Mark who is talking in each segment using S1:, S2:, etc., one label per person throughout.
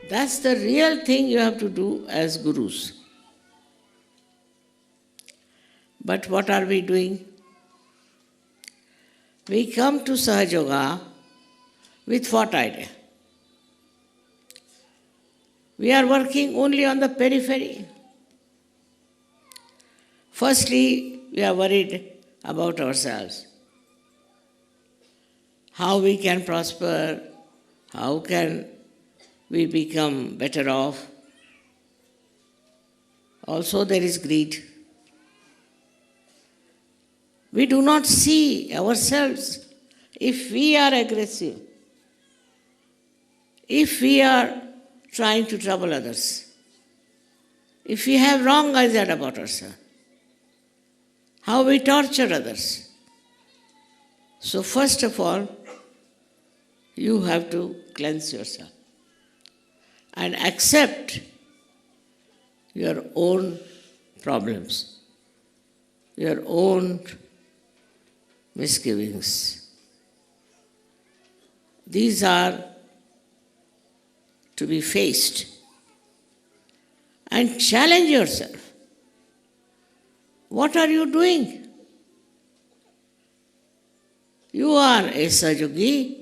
S1: That's the real thing you have to do as gurus. But what are we doing? We come to Sahaja Yoga with what idea? We are working only on the periphery. Firstly, we are worried about ourselves. How we can prosper, how can we become better off. Also, there is greed. We do not see ourselves if we are aggressive, if we are trying to trouble others, if we have wrong ideas about ourselves, how we torture others. So first of all, you have to cleanse yourself and accept your own problems, your own misgivings. These are to be faced and challenge yourself. What are you doing? You are a Sahaja.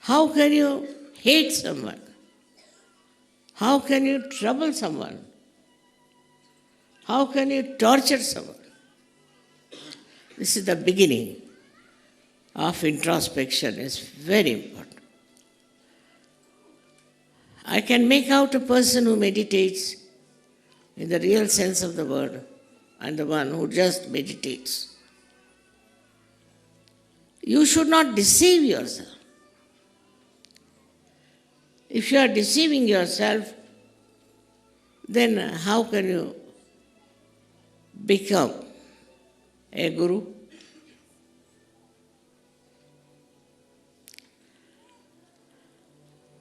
S1: How can you hate someone? How can you trouble someone? How can you torture someone? This is the beginning of introspection. It's very important. I can make out a person who meditates in the real sense of the word and the one who just meditates. You should not deceive yourself. If you are deceiving yourself, then how can you become a guru?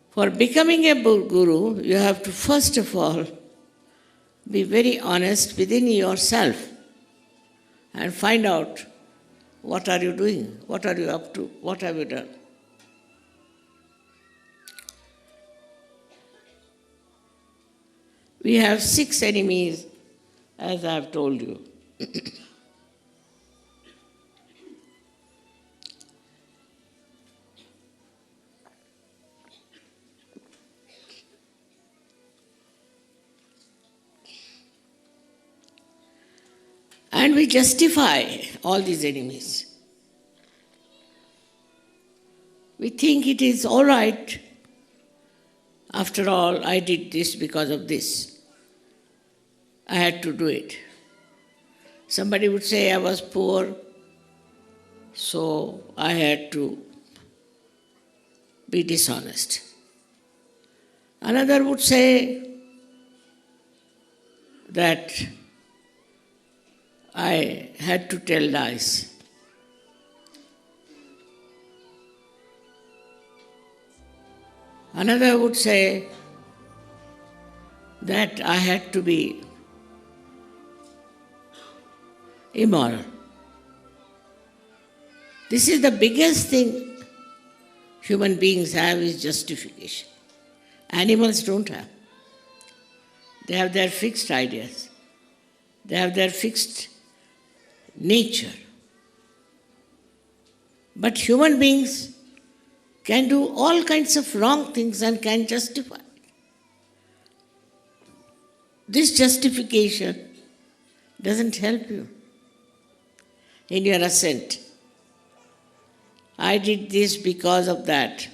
S1: For becoming a guru, you have to first of all be very honest within yourself and find out what are you doing, what are you up to, what have you done. We have 6 enemies, as I have told you. And we justify all these enemies. We think it is all right. After all, I did this because of this. I had to do it. Somebody would say I was poor, so I had to be dishonest. Another would say that I had to tell lies. Another would say that I had to be immoral. This is the biggest thing human beings have, is justification. Animals don't have. They have their fixed ideas. They have their fixed nature. But human beings can do all kinds of wrong things and can justify. This justification doesn't help you in your ascent. I did this because of that.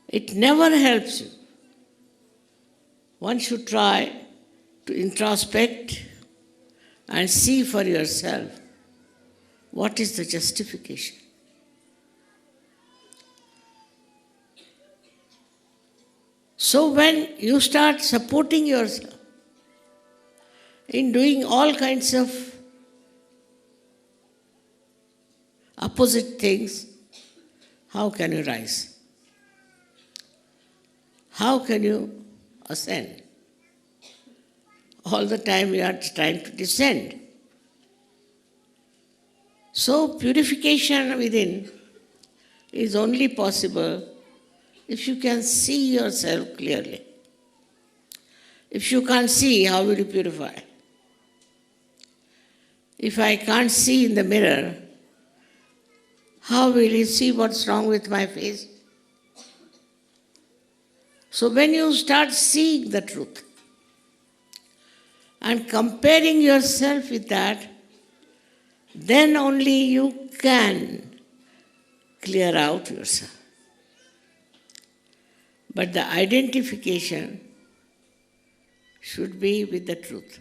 S1: It never helps you. One should try to introspect and see for yourself what is the justification. So when you start supporting yourself in doing all kinds of opposite things, how can you rise? How can you ascend? All the time you are trying to descend. So purification within is only possible if you can see yourself clearly. If you can't see, how will you purify? If I can't see in the mirror, how will you see what's wrong with my face? So when you start seeing the truth and comparing yourself with that, then only you can clear out yourself. But the identification should be with the truth.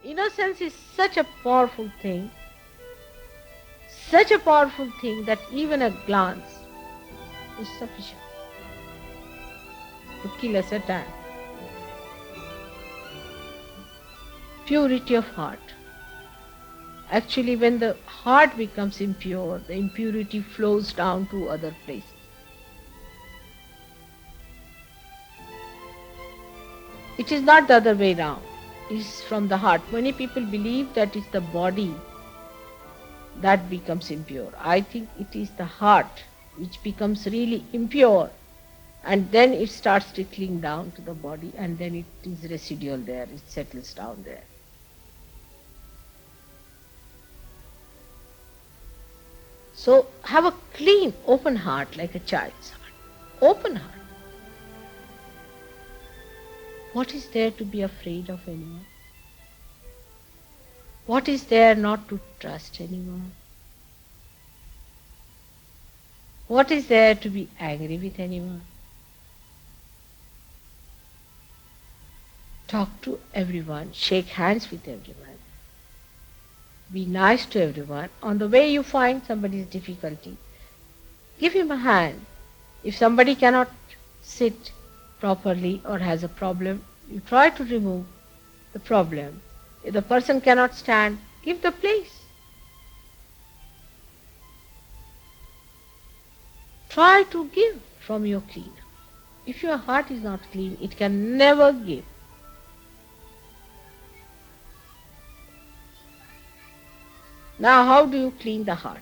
S2: Innocence is such a powerful thing that even a glance is sufficient to kill a Satan. Purity of heart. Actually, when the heart becomes impure, the impurity flows down to other places. It is not the other way round. It is from the heart. Many people believe that it's the body that becomes impure. I think it is the heart which becomes really impure, and then it starts trickling down to the body, and then it is residual there, it settles down there. So have a clean, open heart like a child's heart. Open heart. What is there to be afraid of anyone? What is there not to trust anyone? What is there to be angry with anyone? Talk to everyone, shake hands with everyone. Be nice to everyone. On the way you find somebody's difficulty, give him a hand. If somebody cannot sit properly or has a problem, you try to remove the problem. If the person cannot stand, give the place. Try to give from your clean. If your heart is not clean, it can never give. Now, how do you clean the heart?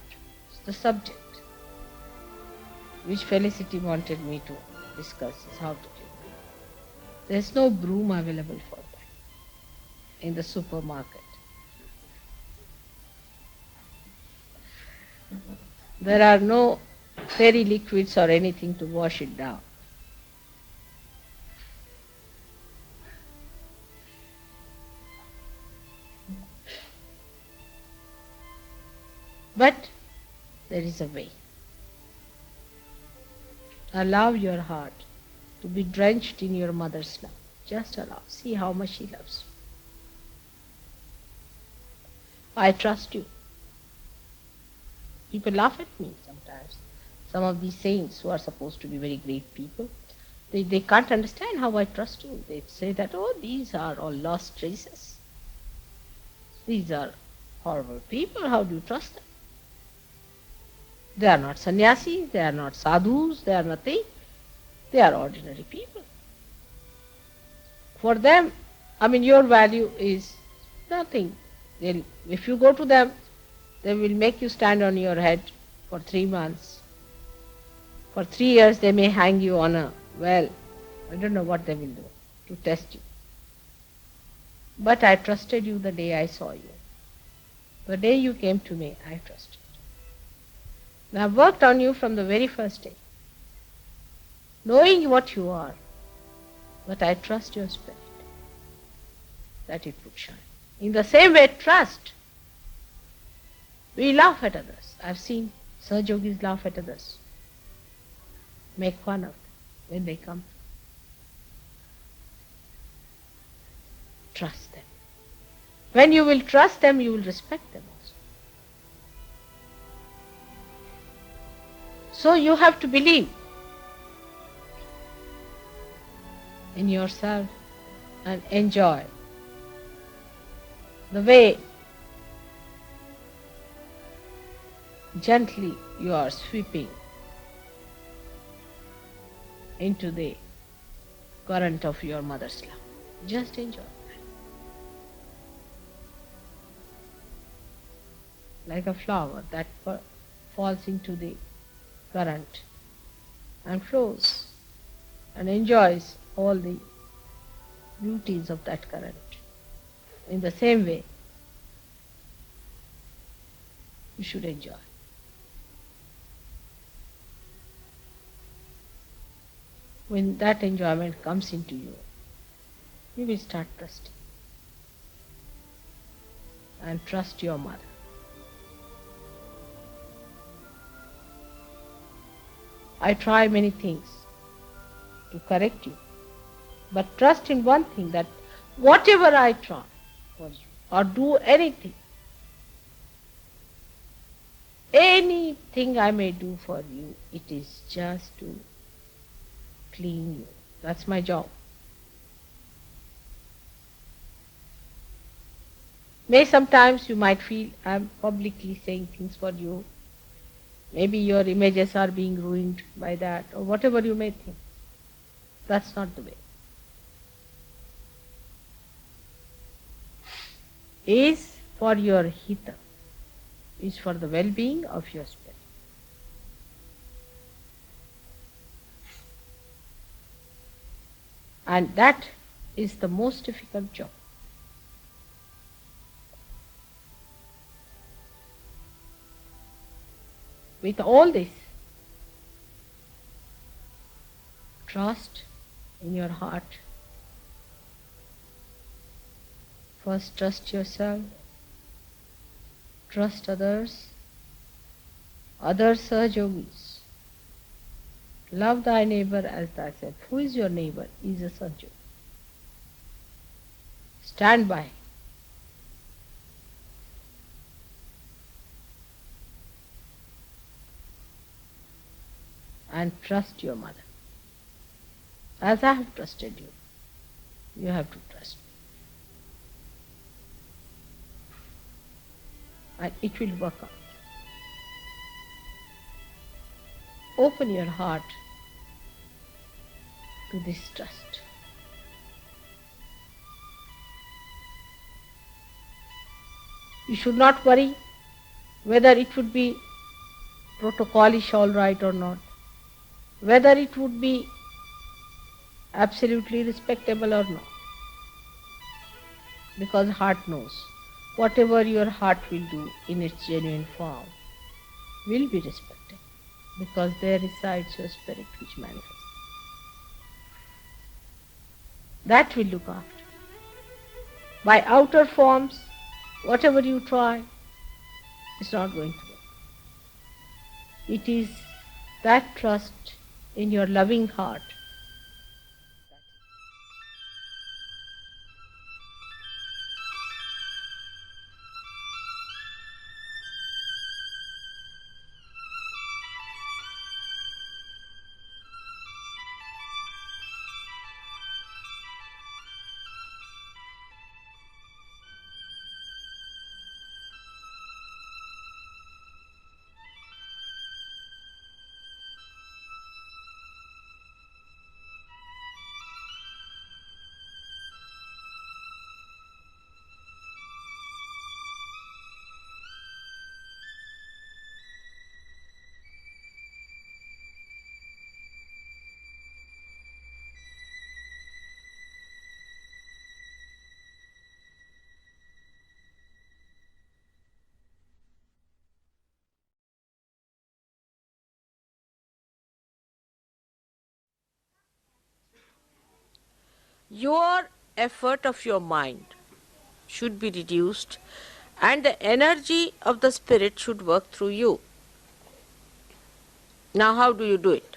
S2: It's the subject which Felicity wanted me to discuss, is how to clean. There's no broom available for that in the supermarket. There are no fairy liquids or anything to wash it down. But there is a way. Allow your heart to be drenched in your mother's love. Just allow. See how much she loves you. I trust you. People laugh at me sometimes. Some of these saints who are supposed to be very great people, they can't understand how I trust you. They say that, oh, these are all lost traces. These are horrible people. How do you trust them? They are not sannyasis, they are not sadhus, they are nothing. They are ordinary people. For them, your value is nothing. If you go to them, they will make you stand on your head for 3 months. For 3 years, they may hang you on a well. I don't know what they will do to test you. But I trusted you the day I saw you. The day you came to me, I trusted. And I've worked on you from the very first day, knowing what you are, but I trust your spirit, that it would shine. In the same way, trust. We laugh at others. I've seen Sahajogis laugh at others, make fun of them when they come. Trust them. When you will trust them, you will respect them also. So you have to believe in yourself and enjoy the way gently you are sweeping into the current of your mother's love. Just enjoy that. Like a flower that falls into the current and flows and enjoys all the beauties of that current. In the same way, you should enjoy. When that enjoyment comes into you, you will start trusting. And trust your mother. I try many things to correct you, but trust in one thing, that whatever I try for you or do anything I may do for you, it is just to clean you. That's my job. May sometimes you might feel I'm publicly saying things for you. Maybe your images are being ruined by that, or whatever you may think. That's not the way. Is for your hita, is for the well-being of your spirit. And that is the most difficult job. With all this, trust in your heart. First trust yourself, trust others, other Sahajogis. Love thy neighbor as thyself. Who is your neighbor? He is a Sahajogi. Stand by him. And trust your mother. As I have trusted you, you have to trust me. And it will work out. Open your heart to this trust. You should not worry whether it would be protocolish all right or not, whether it would be absolutely respectable or not. Because heart knows. Whatever your heart will do in its genuine form will be respected, because there resides your spirit which manifests. That will look after. By outer forms, whatever you try, it's not going to work. It is that trust in your loving heart. Your effort of your mind should be reduced, and the energy of the spirit should work through you. Now, how do you do it?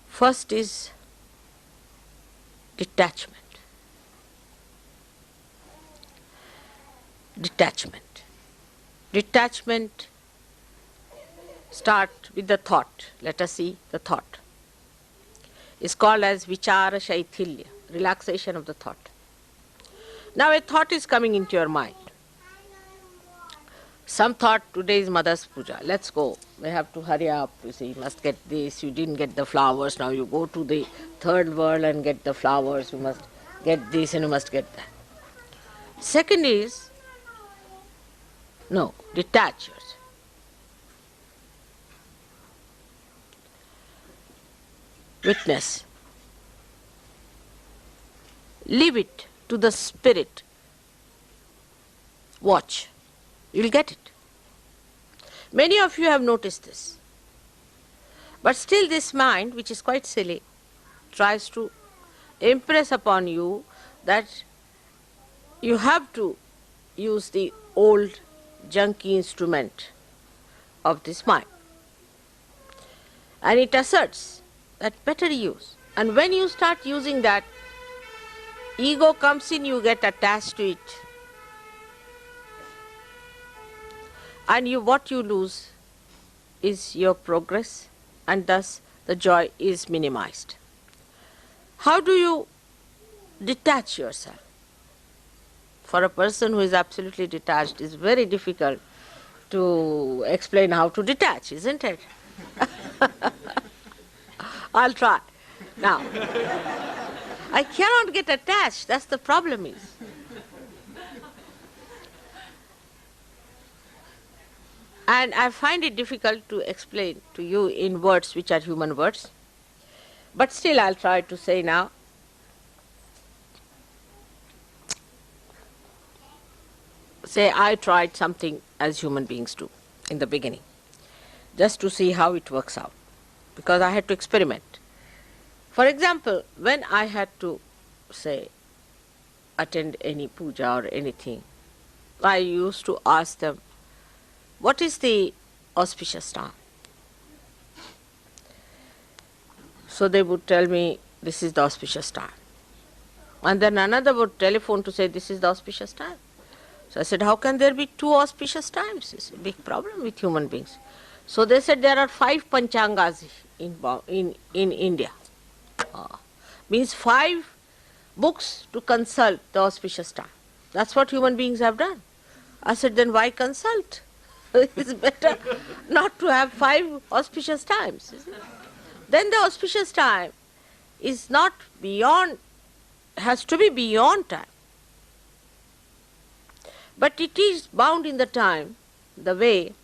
S2: First is detachment. Detachment. Detachment. Start with the thought. Let us see the thought. is called as vichara shaithilya, relaxation of the thought. Now a thought is coming into your mind. Some thought, today is Mother's Puja, let's go. We have to hurry up, you see, you must get this, you didn't get the flowers, now you go to the third world and get the flowers, you must get this and you must get that. Second is, no, detach yourself. Witness. Leave it to the spirit. Watch. You will get it. Many of you have noticed this. But still this mind, which is quite silly, tries to impress upon you that you have to use the old junky instrument of this mind. And it asserts that better use. And when you start using that, ego comes in, you get attached to it. And what you lose is your progress, and thus the joy is minimized. How do you detach yourself? For a person who is absolutely detached, it's very difficult to explain how to detach, isn't it? I'll try. Now, I cannot get attached, that's the problem is. And I find it difficult to explain to you in words which are human words. But still I'll try to say now. Say I tried something as human beings do in the beginning, just to see how it works out, because I had to experiment. For example, when I had to, say, attend any puja or anything, I used to ask them, what is the auspicious time? So they would tell me, this is the auspicious time. And then another would telephone to say, this is the auspicious time. So I said, how can there be two auspicious times? It's a big problem with human beings. So they said there are 5 panchangas in India. Means 5 books to consult the auspicious time. That's what human beings have done. I said, then why consult? It's better not to have 5 auspicious times. Isn't it? Then the auspicious time is not beyond, has to be beyond time. But it is bound in the time, the way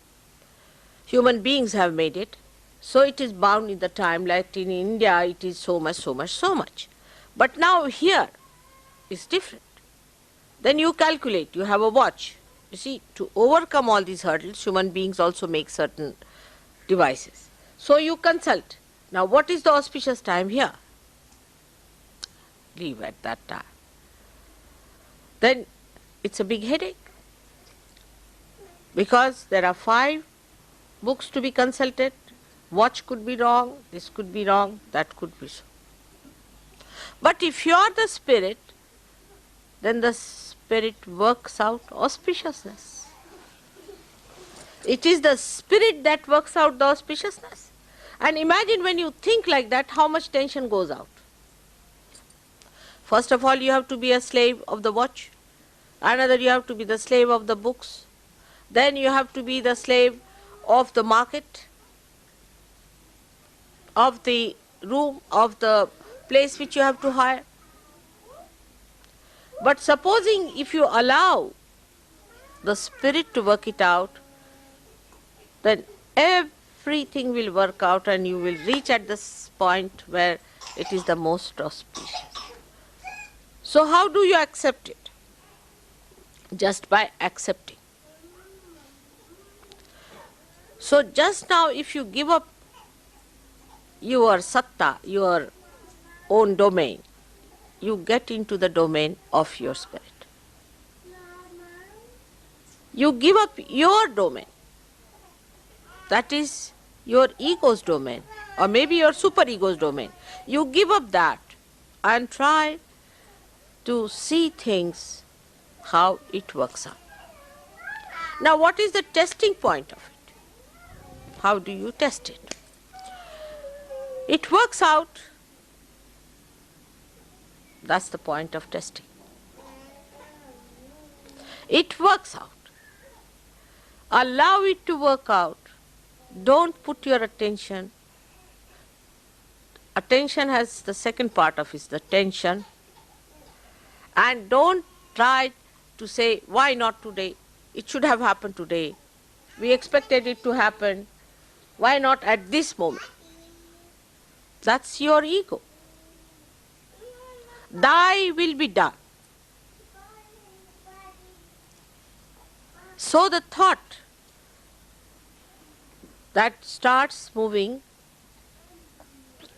S2: human beings have made it. So it is bound in the time, like in India it is so much, so much, so much. But now here is different. Then you calculate, you have a watch. You see, to overcome all these hurdles, human beings also make certain devices. So you consult. Now what is the auspicious time here? Leave at that time. Then it's a big headache. Because there are 5 books to be consulted. Watch could be wrong, this could be wrong, that could be so. But if you are the spirit, then the spirit works out auspiciousness. It is the spirit that works out the auspiciousness. And imagine when you think like that, how much tension goes out. First of all, you have to be a slave of the watch. Another, you have to be the slave of the books. Then you have to be the slave of the market, of the room, of the place which you have to hire. But supposing if you allow the spirit to work it out, then everything will work out and you will reach at this point where it is the most auspicious. So how do you accept it? Just by accepting. So just now if you give up your satta, your own domain, you get into the domain of your spirit. You give up your domain, that is your ego's domain, or maybe your superego's domain. You give up that and try to see things how it works out. Now what is the testing point of it? How do you test it? It works out That's the point of testing. It works out. Allow it to work out. Don't put your attention. Attention has the second part of it, the tension. And don't try to say, why not today? It should have happened today. We expected it to happen. Why not at this moment? That's your ego. Thy will be done. So the thought that starts moving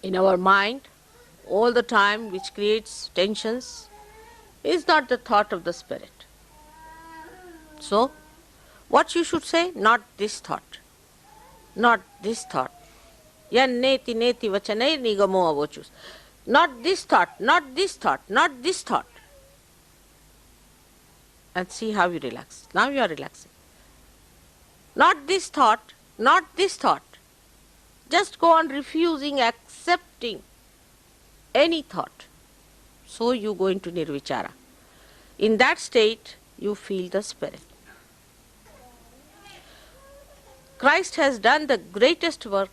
S2: in our mind all the time, which creates tensions, is not the thought of the spirit. So, what you should say? Not this thought. Not this thought. Yan neti neti vachanai nigamo avochus. Not this thought, not this thought, not this thought. And see how you relax. Now you are relaxing. Not this thought, not this thought. Just go on refusing, accepting any thought. So you go into nirvichara. In that state, you feel the spirit. Christ has done the greatest work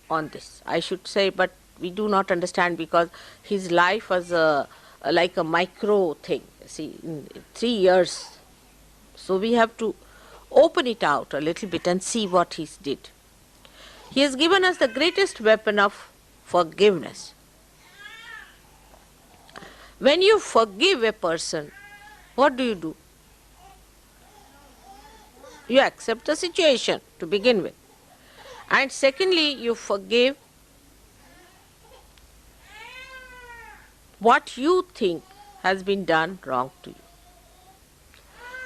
S2: on this, I should say, but we do not understand because his life was like a micro thing. See, in 3 years. So we have to open it out a little bit and see what he did. He has given us the greatest weapon of forgiveness. When you forgive a person, what do? You accept the situation to begin with. And secondly, you forgive what you think has been done wrong to you.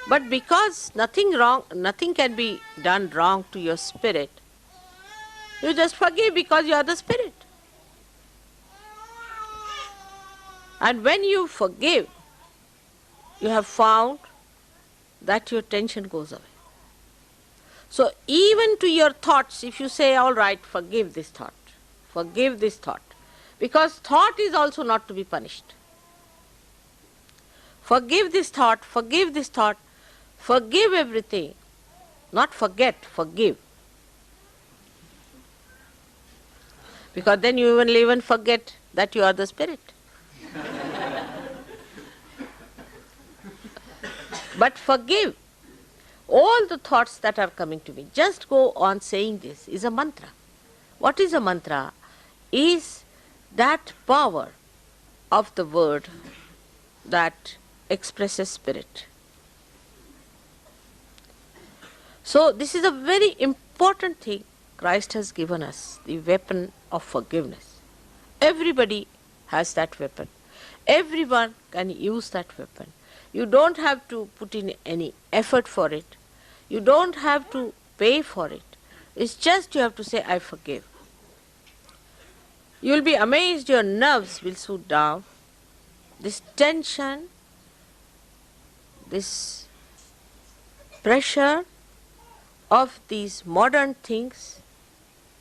S2: But because nothing can be done wrong to your spirit, you just forgive because you are the spirit. And when you forgive, you have found that your tension goes away. So even to your thoughts, if you say, all right, forgive this thought, because thought is also not to be punished. Forgive this thought, forgive everything. Not forget, forgive. Because then you will even forget that you are the spirit. But forgive all the thoughts that are coming to me. Just go on saying this is a mantra. What is a mantra? Is that power of the word that expresses spirit. So this is a very important thing Christ has given us, the weapon of forgiveness. Everybody has that weapon. Everyone can use that weapon. You don't have to put in any effort for it. You don't have to pay for it. It's just you have to say, I forgive. You will be amazed, your nerves will soothe down. This tension, this pressure of these modern things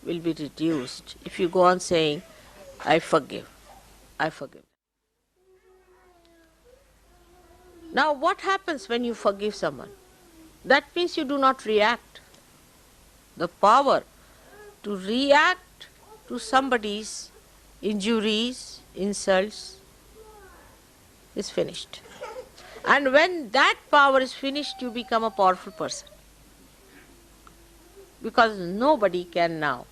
S2: will be reduced if you go on saying, I forgive, I forgive. Now what happens when you forgive someone? That means you do not react. The power to react to somebody's injuries, insults is finished. And when that power is finished, you become a powerful person. Because nobody can now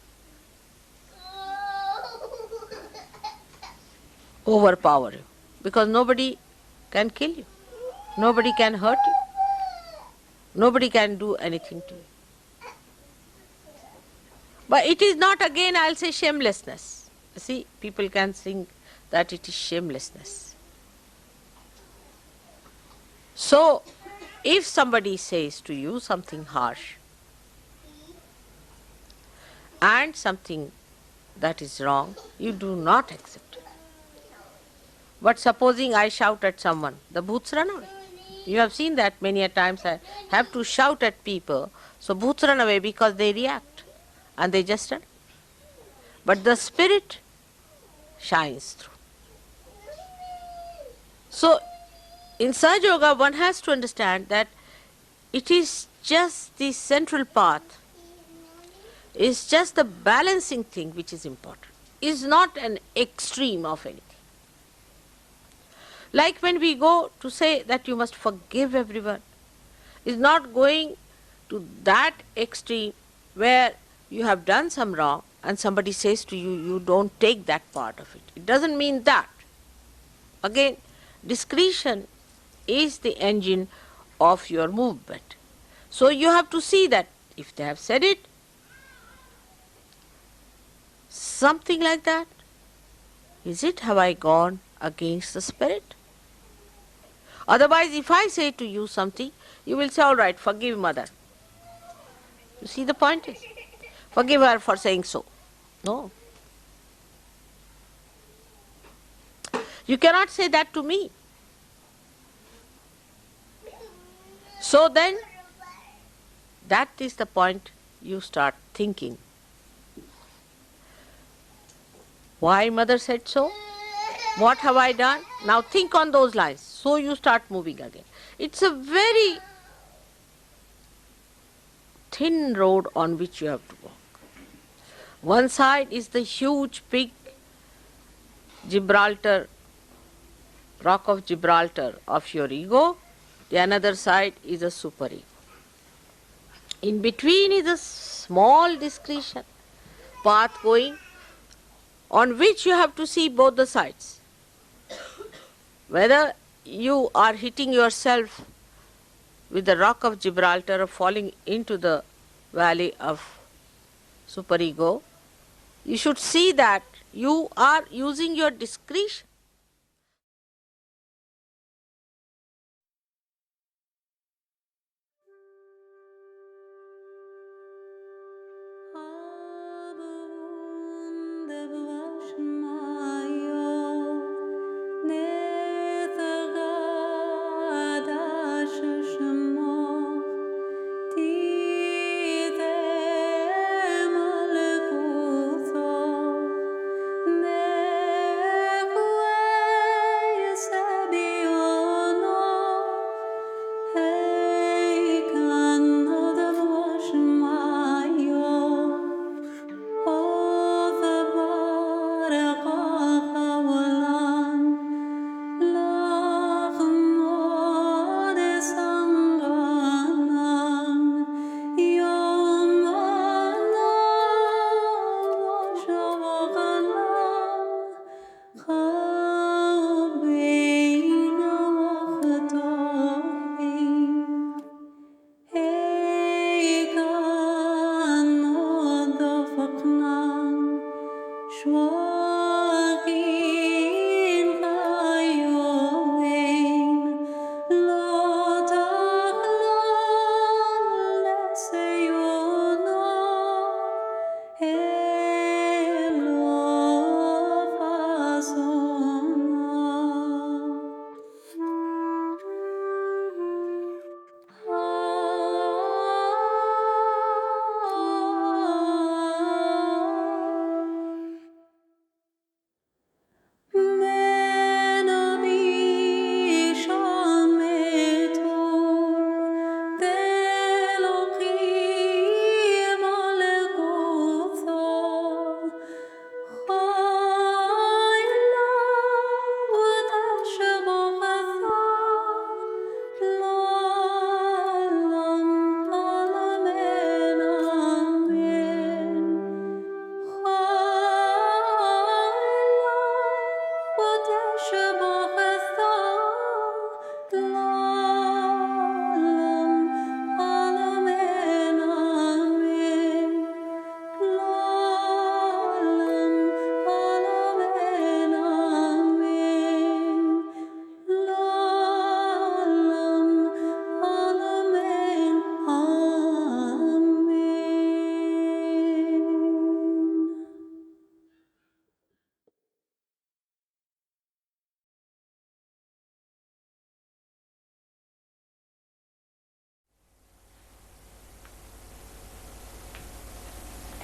S2: overpower you. Because nobody can kill you. Nobody can hurt you. Nobody can do anything to you. But it is not, again, I'll say, shamelessness. See, people can think that it is shamelessness. So, if somebody says to you something harsh and something that is wrong, you do not accept it. But supposing I shout at someone, the bhoots run away. You have seen that many a times. I have to shout at people, so bhoots run away because they react and they just run. But the spirit shines through. So, in Sahaja Yoga, one has to understand that it is just the central path, it's just the balancing thing which is important. It's not an extreme of anything. Like when we go to say that you must forgive everyone, it's not going to that extreme where you have done some wrong and somebody says to you, you don't take that part of it. It doesn't mean that. Again, discretion is the engine of your movement. So you have to see that if they have said it, something like that, is it, have I gone against the spirit? Otherwise, if I say to you something, you will say, all right, forgive mother. You see the point is, forgive her for saying so. No. You cannot say that to me. So then, that is the point you start thinking. Why mother said so? What have I done? Now think on those lines. So you start moving again. It's a very thin road on which you have to walk. One side is the huge, big Gibraltar, rock of Gibraltar of your ego. The another side is a superego. In between is a small discretion path going on which you have to see both the sides. Whether you are hitting yourself with the rock of Gibraltar or falling into the valley of superego, you should see that you are using your discretion.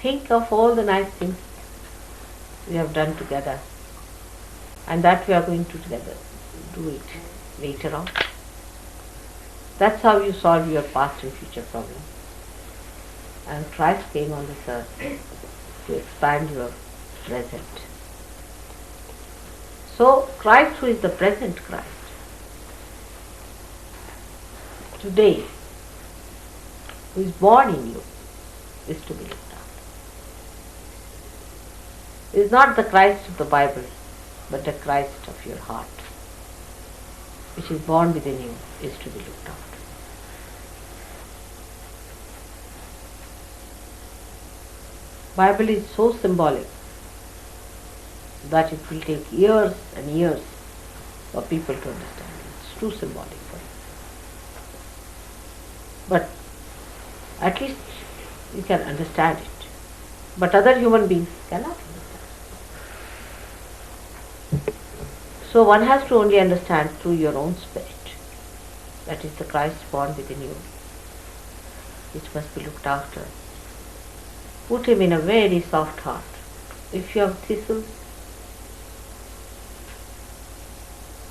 S2: Think of all the nice things we have done together and that we are going to together do do it later on. That's how you solve your past and future problems. And Christ came on this earth to expand your present. So Christ, who is the present Christ, today, who is born in you, is to be looked after. It is not the Christ of the Bible, but the Christ of your heart, which is born within you, is to be looked after. Bible is so symbolic that it will take years and years for people to understand. It's too symbolic for you. But at least you can understand it. But other human beings cannot understand. So one has to only understand through your own spirit. That is the Christ born within you, which must be looked after. Put him in a very soft heart. If you have thistles,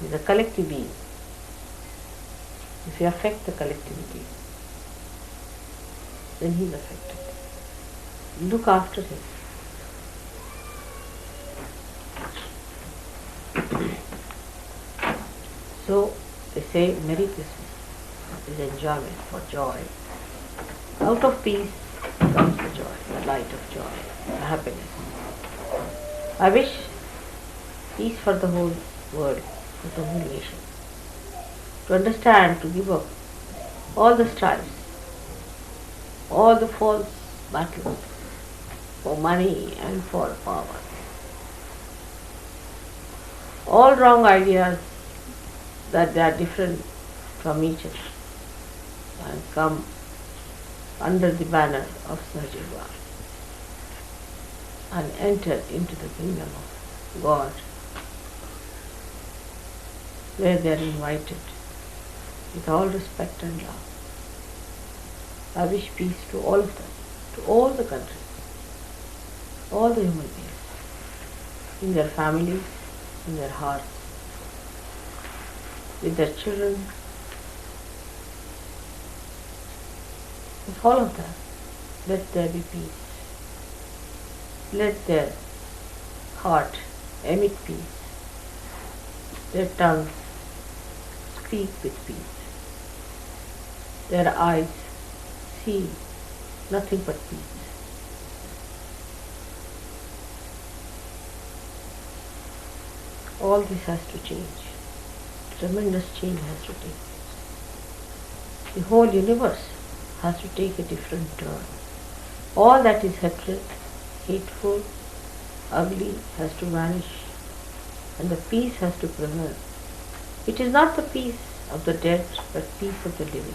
S2: he's a collective being. If you affect the collectivity, then he is affected. Look after him. So they say Merry Christmas is enjoyment for joy. Out of peace comes the joy, the light of joy, the happiness. I wish peace for the whole world, for the whole nation. To understand, to give up all the strifes, all the false battles for money and for power, all wrong ideas that they are different from each other, and come under the banner of Sahajiva and enter into the kingdom of God, where they are invited with all respect and love. I wish peace to all of them, to all the countries, all the human beings, in their families, in their hearts, with their children, with all of them. Let there be peace. Let their heart emit peace, their tongues speak with peace, their eyes see nothing but peace. All this has to change. Tremendous change has to take place. The whole universe has to take a different turn. All that is hatred, hateful, ugly has to vanish, and the peace has to prevail. It is not the peace of the dead, but peace of the living.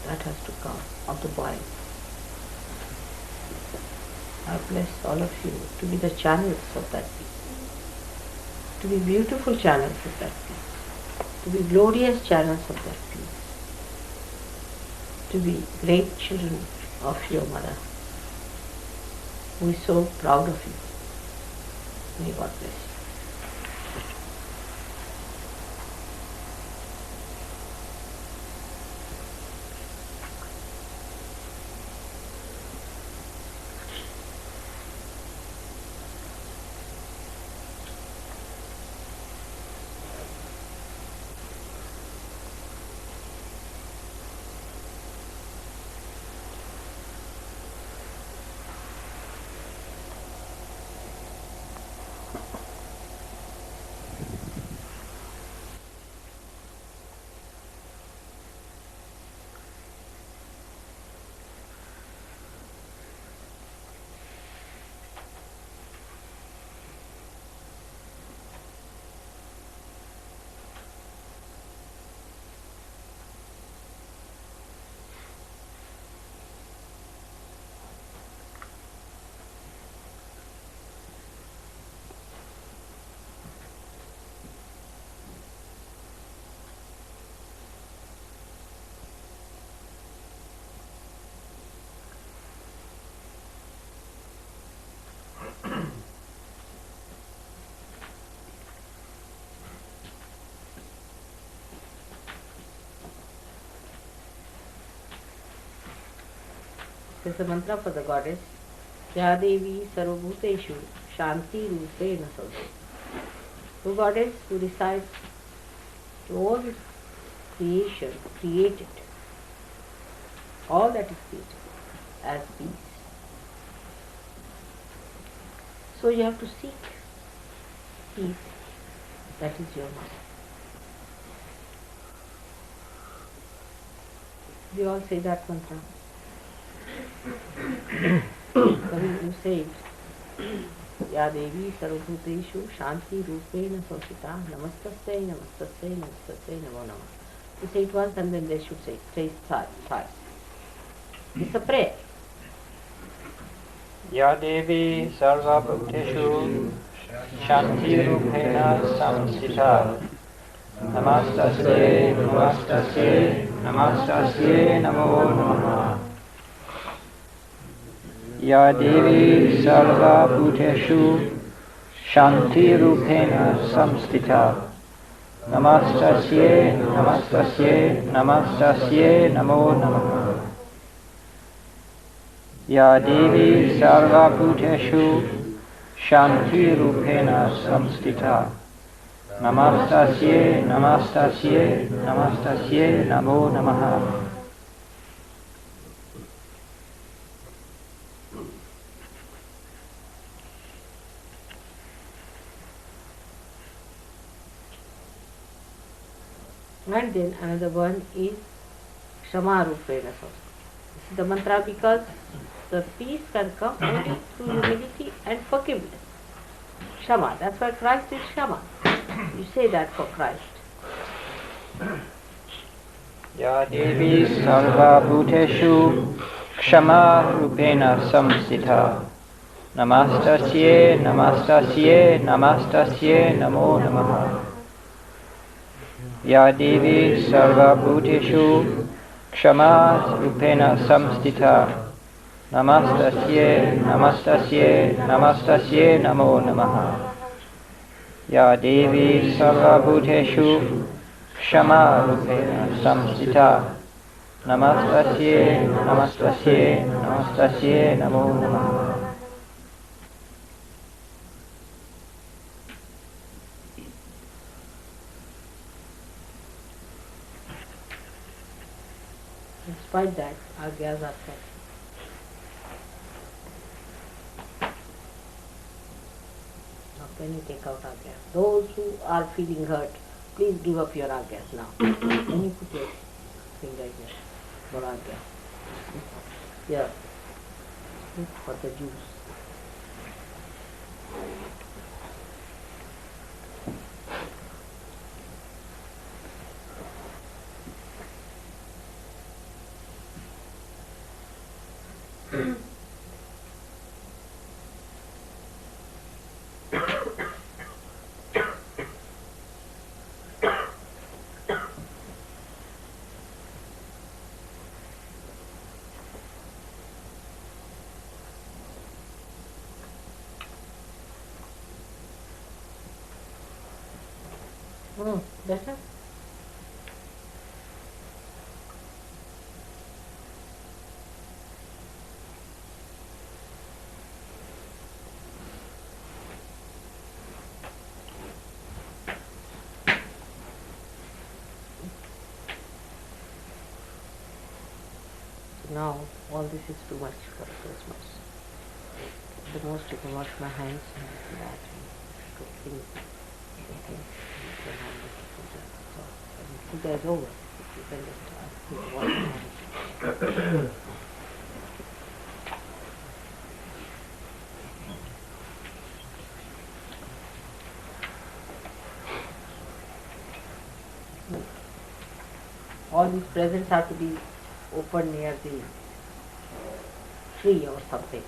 S2: That has to come, of the body. I bless all of you to be the channels of that peace, to be beautiful channels of that peace, to be glorious channels of that peace, to be great children of your mother, who is so proud of you. May God bless you. This is the mantra for the goddess. Ya Devi Sarvabhuteshu Shanti Rupena Samstita. O goddess who resides in all creation, created, all that is created as peace. So you have to seek peace. That is your mother. We all say that mantra. You say it. Ya Devi Sarvabhuteshu Shanti Rupena Samstita Namastasya Namastasya Namastasya Namo Namah. You say it once and then they should say it twice. It's a prayer.
S3: Ya Devi Sarvabhuteshu Shanti Rupena Samstita Namastasye Namastasye Namastasye Namo Namah. Ya Devi Sarvabhuteshu Shanti Rupena Samstita Namastasye Namastasye Namastasye Namo Namah. Ya Devi Sarvabhuteshu Shanti Rupena Samstita Namastasye Namastasye Namastasye Namo Namaha.
S2: And then another one is Shama Rupena Samstita. This is the mantra because the peace can come only through humility and forgiveness. Shama, that's why Christ is Shama. You say that for Christ.
S3: Ya Devi Sarvabhuteshu Kshama Rupena Samstita Namastasye Namastasye Namastasye Namo Namaha. Ya Devi Sarvabhuteshu Kshama Rupena Samstita Namastasye Namastasye Namastasye Namo Namaha. Ya Devi Sarvabhuteshu Kshama Rupena Samstita Namastasye Namastasye Namastasye Namo Namaha.
S2: Despite that, Agyas are set. Now can you take out Agyas? Those who are feeling hurt, please give up your Agyas now. Can you put your finger here for Agyas? Here. Look for the juice. Better? Now all this is too much for Christmas. The most you can wash my hands and that and cooking. Puja is over. You can just wash your hands. All these presents have to be open near the tree or something.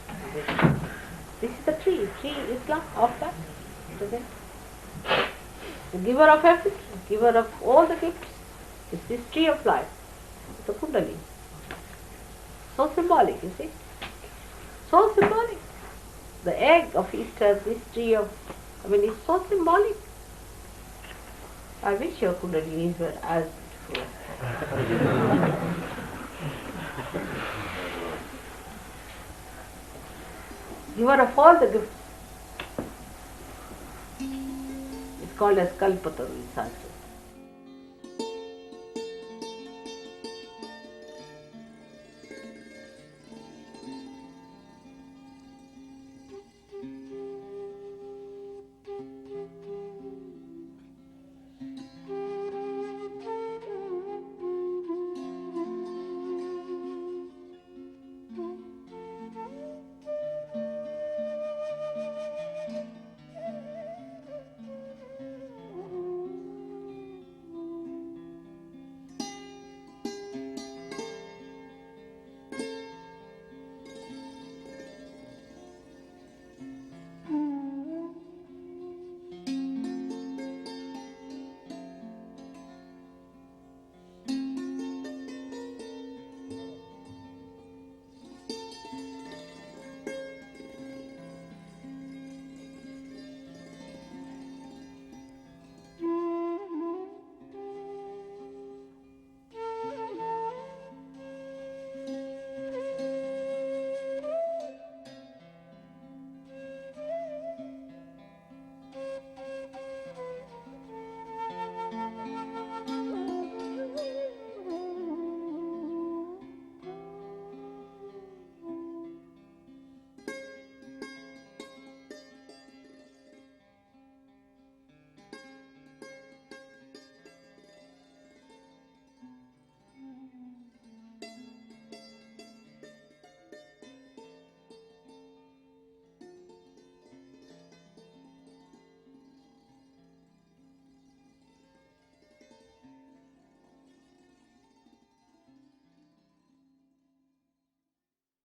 S2: This is the tree. Tree Islam of that. Isn't it? The giver of everything, giver of all the gifts. It's this tree of life. The Kundalini. So symbolic, you see. So symbolic. The egg of Easter, this tree of, it's so symbolic. I wish your Kundalinis were as beautiful. giver of all the gifts. It's called as Kalpataru in Sanskrit.